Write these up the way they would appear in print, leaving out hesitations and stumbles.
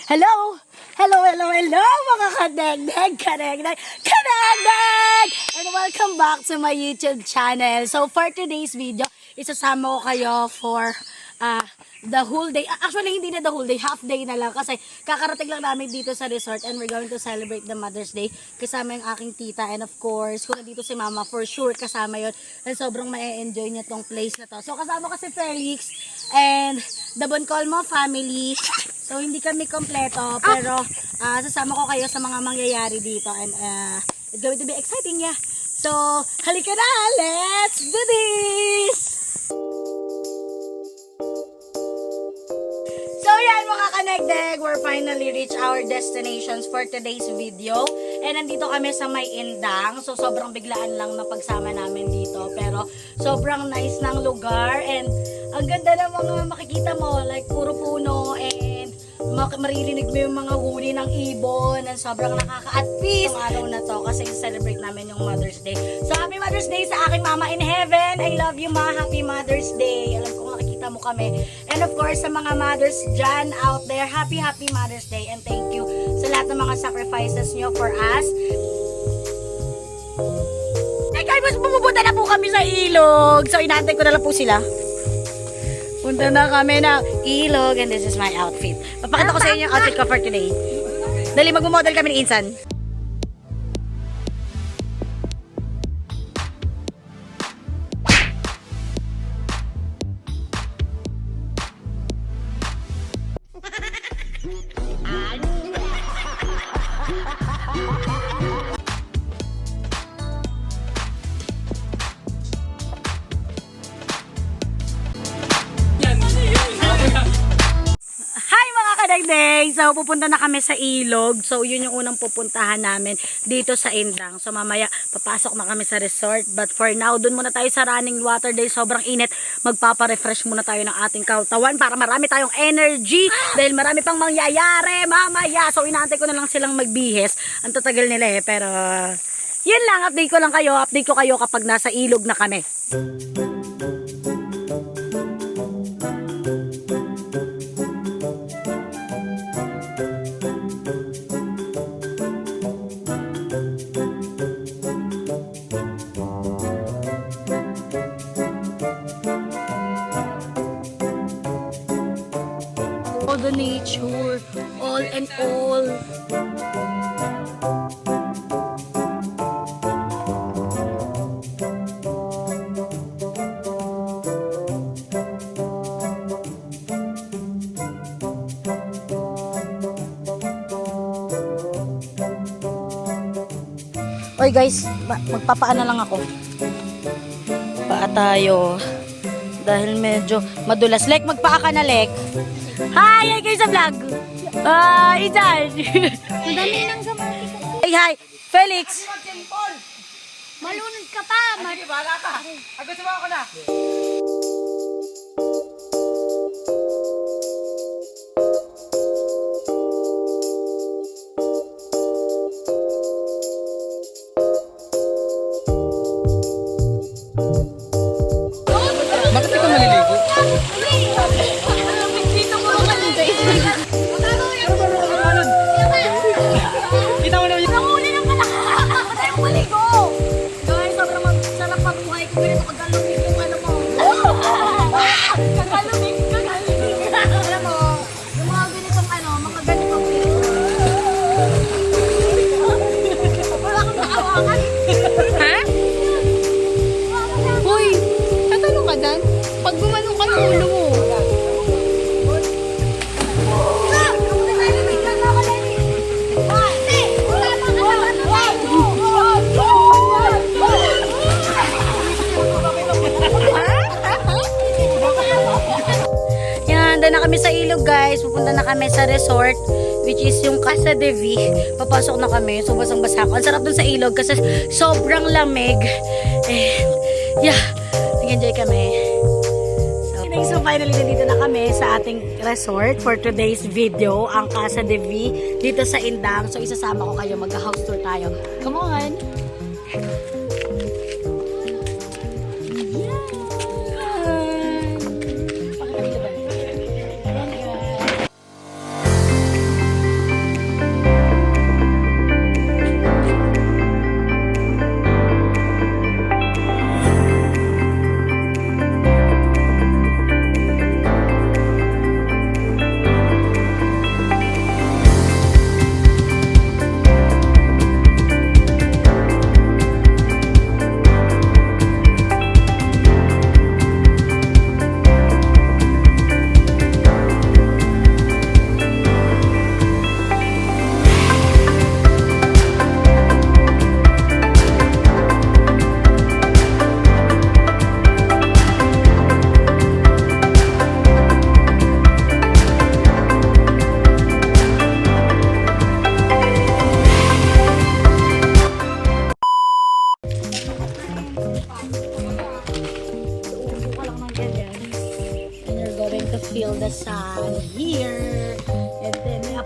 Hello! Hello, hello, hello mga kadegdeg! And welcome back to my YouTube channel. So for today's video, isasama ko kayo for the whole day. Actually, hindi na the whole day, half day na lang kasi kakarating lang namin dito sa resort and we're going to celebrate the Mother's Day kasama yung aking tita and of course, kung nandito si mama, for sure kasama yon and sobrang ma-enjoy niya tong place na to. So kasama ko si Felix and the Boncolmo family. So hindi kami kompleto pero sasama ko kayo sa mga mangyayari dito and it's going to be exciting, yeah. So halika na, let's do this! So yan mga kanegdeg, we're finally reached our destinations for today's video. And nandito kami sa May Indang. So sobrang biglaan lang na pagsama namin dito. Pero sobrang nice ng lugar. And ang ganda ng mga makikita mo. Like puro puno. And maririnig mo yung mga huni ng ibon. And sobrang nakaka-at peace ang araw na to. Kasi celebrate namin yung Mother's Day. So happy Mother's Day sa aking mama in heaven. I love you ma. Happy Mother's Day. Alam ko makikita mo kami. And of course sa mga mothers dyan out there. Happy Mother's Day. And thank you sa lahat ng mga sacrifices nyo for us. Eh guys, pupunta na po kami sa ilog. So inaantay ko na lang po sila. Punta na kami ng ilog and this is my outfit. Papakita ko sa inyo yung outfit ko for today. Dali, mag-model kami ni Insan. So, pupunta na kami sa ilog. So, yun yung unang pupuntahan namin dito sa Indang. So, mamaya, papasok na kami sa resort. But for now, dun muna tayo sa running water dahil sobrang init. Magpapa-refresh muna tayo ng ating kautawan para marami tayong energy. Dahil marami pang mangyayari mamaya. So, inaantay ko na lang silang magbihes. Ang tatagal nila eh. Pero, yun lang. Update ko lang kayo. Update ko kayo kapag nasa ilog na kami. The nature, all and all. Oy guys, magpapaano lang ako. Paa tayo. Dahil medyo madulas. Lek, magpaa ka na, Lek. Hi! Hi kayo sa vlog! Isan! Madami nang gamati ka. Hi! Felix! Malunod ka pa! Sige, bahala ka! Agad ako na! Bakit ikaw maliligo? Kita mo naman yung... Nanguli ng malaka! Patay mo maligo! Guys, sobrang sarap mabuhay ko. Ganito kagalumig yung ano mo. Kagalumig! Alam mo, yung mga ganitong ano, mga ganitong video. Wala kang nakawakan. Ha? Hoy, tatanong ka dyan? Pag gumanong ka ng ulo mo. Yan, na kami sa ilog guys. Pupunta na kami sa resort which is yung Casa de V. Papasok na kami. So basang-basa ako. Ang sarap dun sa ilog kasi sobrang lamig. And yeah, nag-enjoy kami. So finally, nandito na kami sa ating resort for today's video, ang Casa de V dito sa Indang. So isasama ko kayo, mag-house tour tayo. Come on!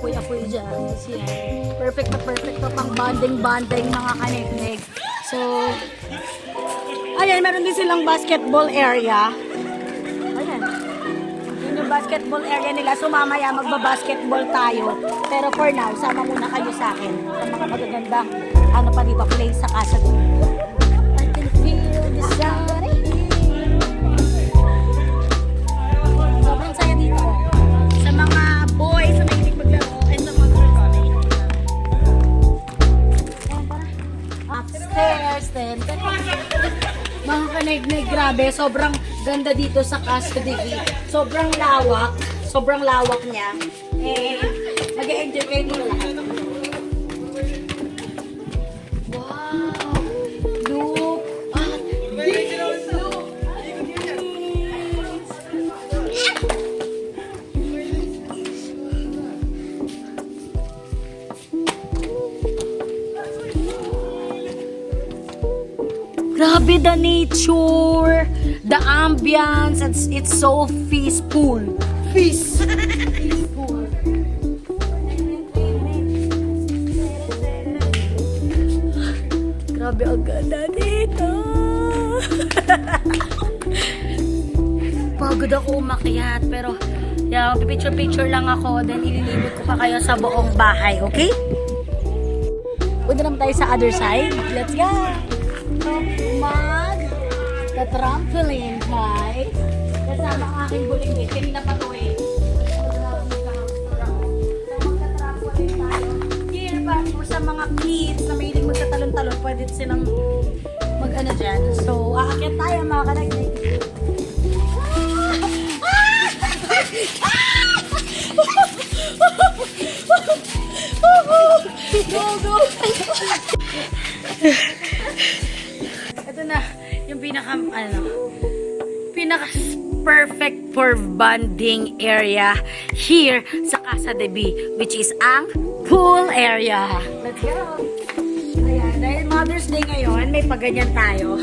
apoy-apoy dyan. Kasi yan. Perfect na perfect to pang bonding-bonding mga kaniknig. So, ayan, meron din silang basketball area. Ayan. Yun yung basketball area nila. So, mamaya magbabasketball tayo. Pero for now, sama muna kayo sa akin. Sa mga magagandang, ano pa dito, place sa casa dito. I can feel the sun. Sobrang saya dito. Sa mga boys, sa mahilig maglaro, and sa mga girls, sa mahilig maglaro. Ayan, tara. Upstairs, then, mga kanignig, grabe, sobrang ganda dito sa Casa de V. Sobrang lawak niya. Eh, mag-e-enjoy kayo dito lahat. Wow! Look at this! Look at this! Grabe the nature, the ambience, it's so peaceful. Peaceful. Grabe ang ganda dito. Pagod ako umakyat, pero yeah, picture lang ako, then ililibot ko pa kayo sa buong bahay, okay? Punta naman tayo sa other side. Let's go! The trampoline guys. Kasama ang aking bulinggit. Kanina pa to eh. Magka-trampoline tayo. Here pa, sa mga kids na mahilig magkatalon-talon, pwede silang mag-ano dyan. So, aakyat tayo mga kanagay. Go! Ito na, yung pinaka perfect for bonding area here sa Casa de V, which is ang pool area. Let's go! Ayan, dahil Mother's Day ngayon, may paganyan tayo.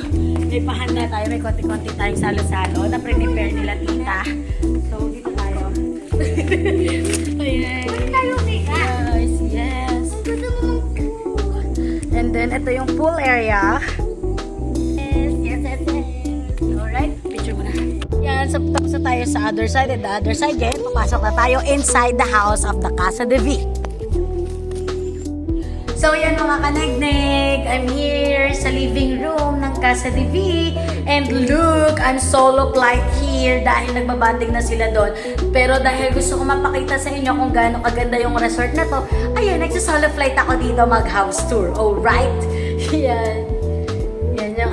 May pahanda tayo, may konti-konti tayong salo-salo na prepare nila tita. So, dito tayo. Ayan. Yes. And then, ito yung pool area. Yes. Alright, picture mo na. Yan, tapos na tayo sa other side. And the other side, yan, papasok na tayo inside the house of the Casa de V. So, yan mga kanagnig. I'm here sa living room ng Casa de V. And look, I'm solo flight here dahil nagbabanding na sila doon. Pero dahil gusto ko mapakita sa inyo kung gaano kaganda yung resort na to, ayun, nagsasolo flight ako dito mag-house tour. Alright? Yan. Yan yung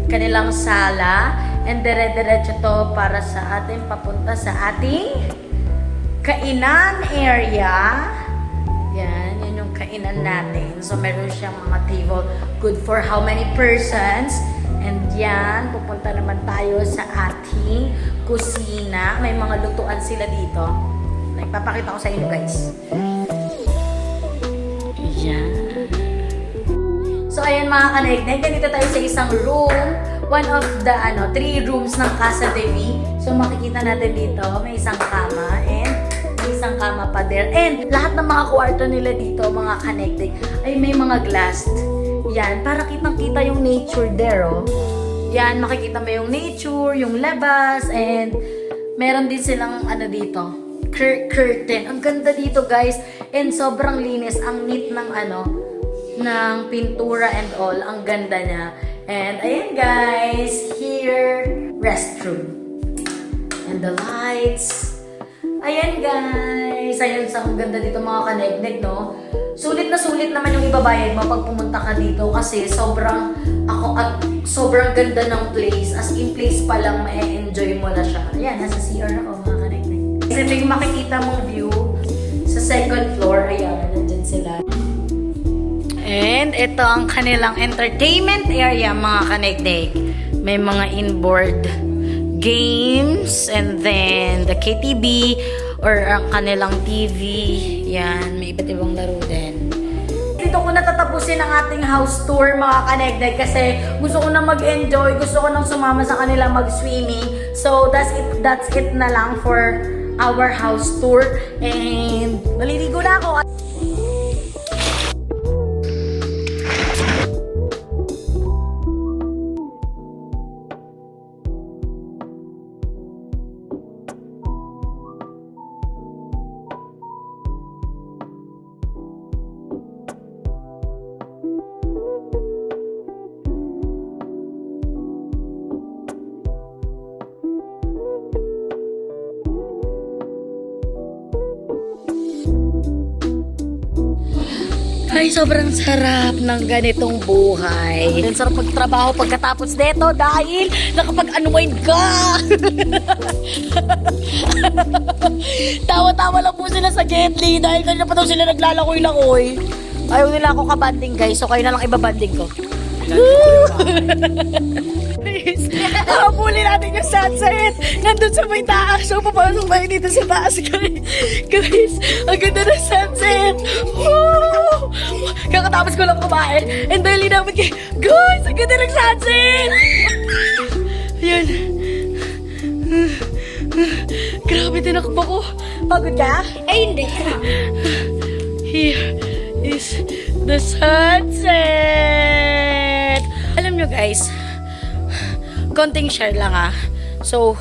kanilang sala. And dire-diretso to para sa atin papunta sa ating kainan area. Yan, yun yung kainan natin. So, meron siyang mga table good for how many persons. And yan, pupunta naman tayo sa ating kusina. May mga lutuan sila dito. Nagpapakita ko sa inyo, guys. Yan. So, ayan mga kanegnek. Ganito tayo sa isang room. One of the 3 rooms ng Casa de V. So, makikita natin dito, may isang kama and isang kama pa there. And lahat ng mga kwarto nila dito, mga connected, ay may mga glass. Yan, para kitang-kita yung nature there, oh. Yan, makikita mo yung nature, yung labas, and meron din silang dito, curtain. Ang ganda dito, guys. And sobrang linis, ang neat ng ng pintura and all. Ang ganda niya. And ayan, guys, here, restroom. And the lights. Ayan, guys. Ayan, ang ganda dito mga kanegnek, no? Sulit na sulit naman yung ibabayad mo pag pumunta ka dito kasi sobrang ganda ng place. As in place pa lang, ma-enjoy mo na siya. Ayan, nasa CR ako mga kanegnek. Kasi may makikita mong view sa second floor. Ayan, nandyan sila. And ito ang kanilang entertainment area mga kanegnek. May mga inboard games and then the KTV or ang kanilang TV. Yan, may iba't ibang laro din. Dito ko natatapusin ang ating house tour mga kanegnek kasi gusto ko na mag-enjoy, gusto ko nang sumama sa kanila mag-swimming. So that's it na lang for our house tour. And maliligo na ako. Ay, sobrang sarap ng ganitong buhay. Ang sarap magtrabaho pagkatapos nito dahil nakapag-unwind ka. Tawa-tawa lang po sila sa Getly dahil kanina pa daw sila naglalakoy-lakoy. Ayaw nila ako kabanding guys, so kayo na lang ibabanding ko. Habulin natin yung sunset. Nandun sa may taas. So, papasok tayo dito sa taas, guys. Guys, ang ganda ng sunset. Woo! Kakatapos ko lang kumain. And dahil namin kayo, guys, ang ganda ng sunset. Ayan. Grabe, tinakbo ko. Pagod ka? Ay, hindi. Here is the sunset. Alam nyo guys, konting share lang So,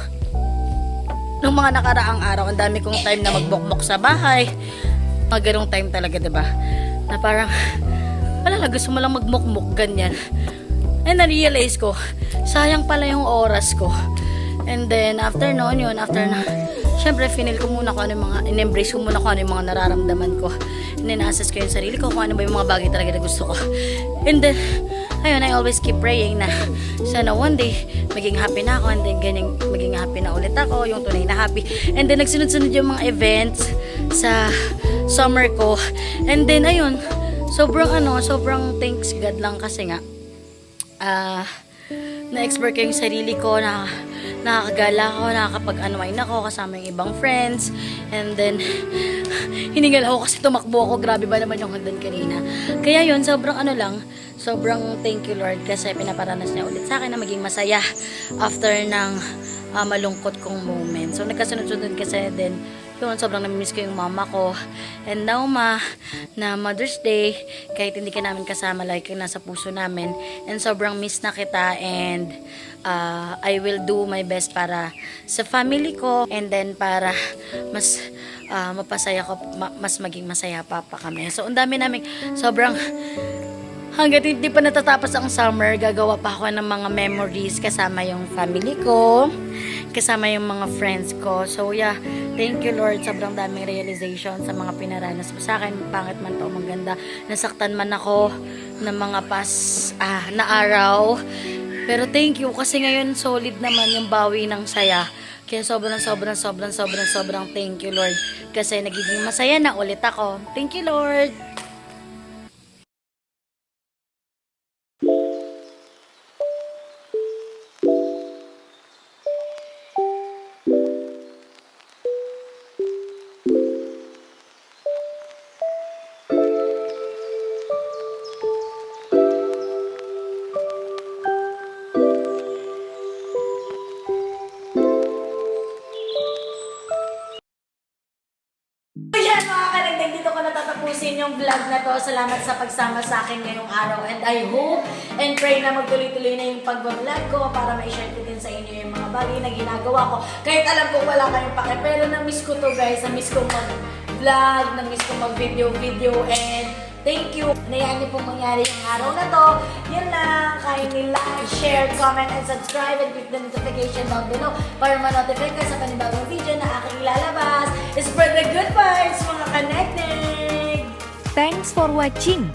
nung mga nakaraang araw, ang dami kong time na magbukbok sa bahay. Mga ganong time talaga, diba? Na parang, wala lang, gusto mo lang magmukmuk, ganyan. And na-realize ko, sayang pala yung oras ko. And then, after noon yun, syempre, finil ko muna kung ano yung mga, in-embrace ko muna kung ano yung mga nararamdaman ko. And then, assess ko yung sarili ko, kung ano ba yung mga bagay talaga na gusto ko. And then, ayun, I always keep praying na sana one day, maging happy na ako, and then ganyan, maging happy na ulit ako, yung tunay na happy. And then, nagsunod-sunod yung mga events sa summer ko. And then, ayun, sobrang thanks God lang kasi nga, na-explore ko yung sarili ko, na nakakagala ako, nakakapag-unwind ako kasama yung ibang friends. And then, hiningal ako kasi tumakbo ako. Grabe ba naman yung hagdan kanina. Kaya yun, sobrang thank you Lord kasi pinaparanas niya ulit sa akin na maging masaya after ng malungkot kong moment. So, nagkasunod-sunod kasi then, yun, sobrang namimiss ko yung mama ko. And now, na Mother's Day, kahit hindi ka namin kasama, like yung nasa puso namin. And sobrang miss na kita and I will do my best para sa family ko and then para mas mapasaya ko, mas maging masaya pa kami. So, ang dami namin, hanggat hindi pa natatapos ang summer, gagawa pa ako ng mga memories kasama yung family ko, kasama yung mga friends ko. So yeah, thank you Lord. Sobrang daming realization sa mga pinaranas mo sa akin. Pangit man to, maganda. Nasaktan man ako ng mga na araw. Pero thank you kasi ngayon solid naman yung bawi ng saya. Kaya sobrang thank you Lord. Kasi nagiging masaya na ulit ako. Thank you Lord. Ayan mga kanagdag, dito ko natatapusin yung vlog na to. Salamat sa pagsama sa akin ngayong araw and I hope and pray na magtuloy-tuloy na yung pag-vlog ko para ma-share ko din sa inyo yung mga bagay na ginagawa ko. Kahit alam ko wala kayong pake, pero na-miss ko to guys. Na-miss ko mag-vlog, na-miss ko mag-video and thank you. Nayaan niyo pong mangyari yung araw na to. Yun lang. Kindly like, share, comment, and subscribe and click the notification down below para ma-notify ka sa panibagong video na aking ilalabas. Spread the good vibes, mga kaneknek! Thanks for watching.